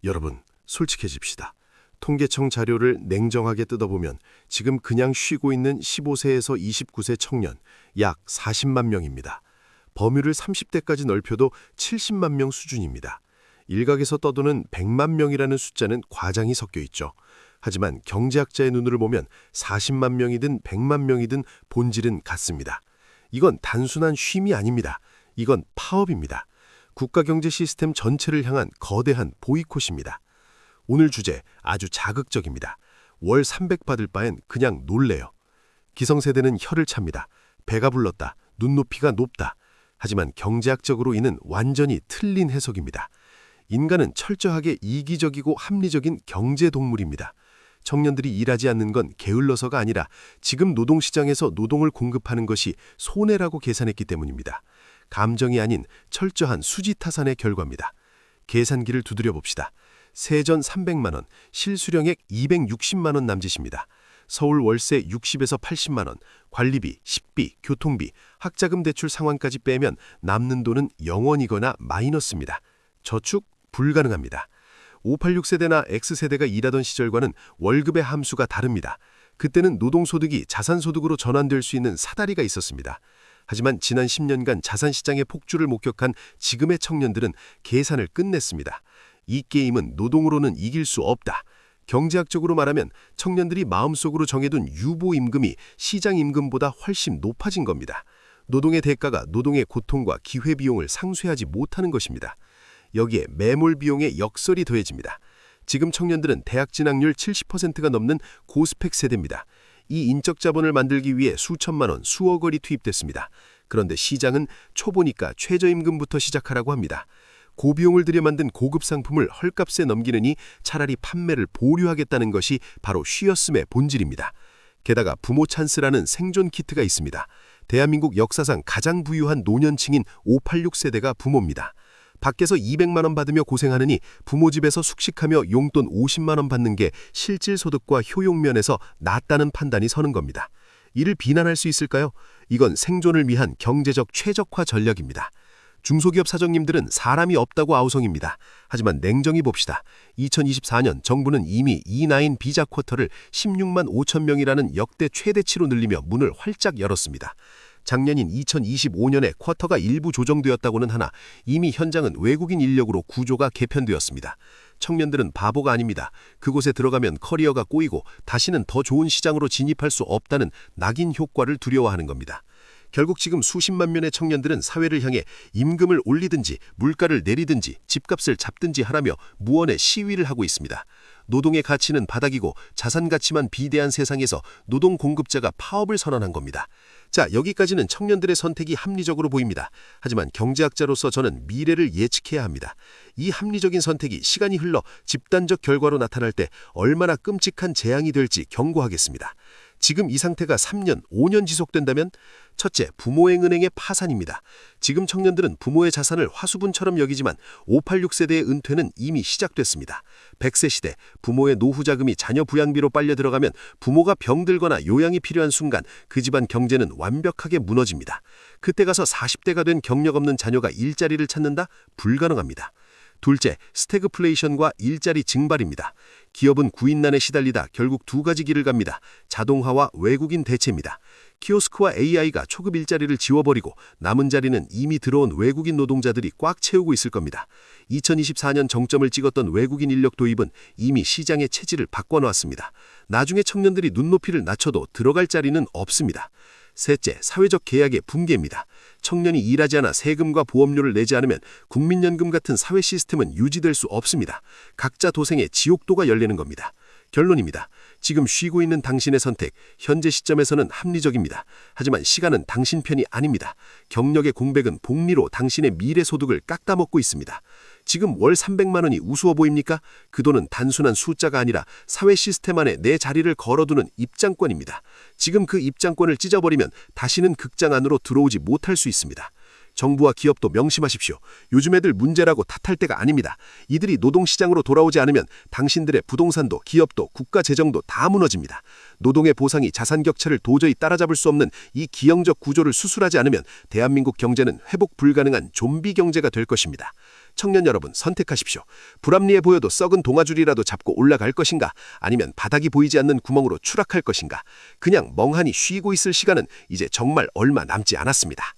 여러분, 솔직해집시다. 통계청 자료를 냉정하게 뜯어보면 지금 그냥 쉬고 있는 15세에서 29세 청년 약 40만 명입니다. 범위를 30대까지 넓혀도 70만 명 수준입니다. 일각에서 떠도는 100만 명이라는 숫자는 과장이 섞여 있죠. 하지만 경제학자의 눈으로 보면 40만 명이든 100만 명이든 본질은 같습니다. 이건 단순한 쉼이 아닙니다. 이건 파업입니다. 국가경제 시스템 전체를 향한 거대한 보이콧입니다. 오늘 주제 아주 자극적입니다. 월 300 받을 바엔 그냥 놀래요. 기성세대는 혀를 찹니다. 배가 불렀다. 눈높이가 높다. 하지만 경제학적으로 이는 완전히 틀린 해석입니다. 인간은 철저하게 이기적이고 합리적인 경제동물입니다. 청년들이 일하지 않는 건 게을러서가 아니라 지금 노동시장에서 노동을 공급하는 것이 손해라고 계산했기 때문입니다. 감정이 아닌 철저한 수지타산의 결과입니다. 계산기를 두드려 봅시다. 세전 300만 원, 실수령액 260만 원 남짓입니다. 서울 월세 60에서 80만 원, 관리비, 식비, 교통비, 학자금 대출 상환까지 빼면 남는 돈은 0원이거나 마이너스입니다. 저축 불가능합니다. 586 세대나 X세대가 일하던 시절과는 월급의 함수가 다릅니다. 그때는 노동소득이 자산소득으로 전환될 수 있는 사다리가 있었습니다. 하지만 지난 10년간 자산시장의 폭주를 목격한 지금의 청년들은 계산을 끝냈습니다. 이 게임은 노동으로는 이길 수 없다. 경제학적으로 말하면 청년들이 마음속으로 정해둔 유보임금이 시장임금보다 훨씬 높아진 겁니다. 노동의 대가가 노동의 고통과 기회비용을 상쇄하지 못하는 것입니다. 여기에 매몰 비용의 역설이 더해집니다. 지금 청년들은 대학 진학률 70%가 넘는 고스펙 세대입니다. 이 인적 자본을 만들기 위해 수천만 원, 수억 원이 투입됐습니다. 그런데 시장은 초보니까 최저임금부터 시작하라고 합니다. 고비용을 들여 만든 고급 상품을 헐값에 넘기느니 차라리 판매를 보류하겠다는 것이 바로 쉬었음의 본질입니다. 게다가 부모 찬스라는 생존 키트가 있습니다. 대한민국 역사상 가장 부유한 노년층인 586 세대가 부모입니다. 밖에서 200만 원 받으며 고생하느니 부모 집에서 숙식하며 용돈 50만 원 받는 게 실질 소득과 효용면에서 낫다는 판단이 서는 겁니다. 이를 비난할 수 있을까요? 이건 생존을 위한 경제적 최적화 전략입니다. 중소기업 사장님들은 사람이 없다고 아우성입니다. 하지만 냉정히 봅시다. 2024년 정부는 이미 E9 비자 쿼터를 16만 5천 명이라는 역대 최대치로 늘리며 문을 활짝 열었습니다. 작년인 2025년에 쿼터가 일부 조정되었다고는 하나 이미 현장은 외국인 인력으로 구조가 개편되었습니다. 청년들은 바보가 아닙니다. 그곳에 들어가면 커리어가 꼬이고 다시는 더 좋은 시장으로 진입할 수 없다는 낙인 효과를 두려워하는 겁니다. 결국 지금 수십만 명의 청년들은 사회를 향해 임금을 올리든지 물가를 내리든지 집값을 잡든지 하라며 무언의 시위를 하고 있습니다. 노동의 가치는 바닥이고 자산 가치만 비대한 세상에서 노동 공급자가 파업을 선언한 겁니다. 자, 여기까지는 청년들의 선택이 합리적으로 보입니다. 하지만 경제학자로서 저는 미래를 예측해야 합니다. 이 합리적인 선택이 시간이 흘러 집단적 결과로 나타날 때 얼마나 끔찍한 재앙이 될지 경고하겠습니다. 지금 이 상태가 3년, 5년 지속된다면 첫째, 부모의 은행의 파산입니다. 지금 청년들은 부모의 자산을 화수분처럼 여기지만 586 세대의 은퇴는 이미 시작됐습니다. 100세 시대, 부모의 노후 자금이 자녀 부양비로 빨려 들어가면 부모가 병들거나 요양이 필요한 순간 그 집안 경제는 완벽하게 무너집니다. 그때 가서 40대가 된 경력 없는 자녀가 일자리를 찾는다? 불가능합니다. 둘째, 스태그플레이션과 일자리 증발입니다. 기업은 구인난에 시달리다 결국 두 가지 길을 갑니다. 자동화와 외국인 대체입니다. 키오스크와 AI가 초급 일자리를 지워버리고 남은 자리는 이미 들어온 외국인 노동자들이 꽉 채우고 있을 겁니다. 2024년 정점을 찍었던 외국인 인력 도입은 이미 시장의 체질을 바꿔놓았습니다. 나중에 청년들이 눈높이를 낮춰도 들어갈 자리는 없습니다. 셋째, 사회적 계약의 붕괴입니다. 청년이 일하지 않아 세금과 보험료를 내지 않으면 국민연금 같은 사회 시스템은 유지될 수 없습니다. 각자 도생의 지옥도가 열리는 겁니다. 결론입니다. 지금 쉬고 있는 당신의 선택, 현재 시점에서는 합리적입니다. 하지만 시간은 당신 편이 아닙니다. 경력의 공백은 복리로 당신의 미래 소득을 깎아먹고 있습니다. 지금 월 300만 원이 우스워 보입니까? 그 돈은 단순한 숫자가 아니라 사회 시스템 안에 내 자리를 걸어두는 입장권입니다. 지금 그 입장권을 찢어버리면 다시는 극장 안으로 들어오지 못할 수 있습니다. 정부와 기업도 명심하십시오. 요즘 애들 문제라고 탓할 때가 아닙니다. 이들이 노동시장으로 돌아오지 않으면 당신들의 부동산도 기업도 국가 재정도 다 무너집니다. 노동의 보상이 자산 격차를 도저히 따라잡을 수 없는 이 기형적 구조를 수술하지 않으면 대한민국 경제는 회복 불가능한 좀비 경제가 될 것입니다. 청년 여러분 선택하십시오. 불합리해 보여도 썩은 동아줄이라도 잡고 올라갈 것인가? 아니면 바닥이 보이지 않는 구멍으로 추락할 것인가? 그냥 멍하니 쉬고 있을 시간은 이제 정말 얼마 남지 않았습니다.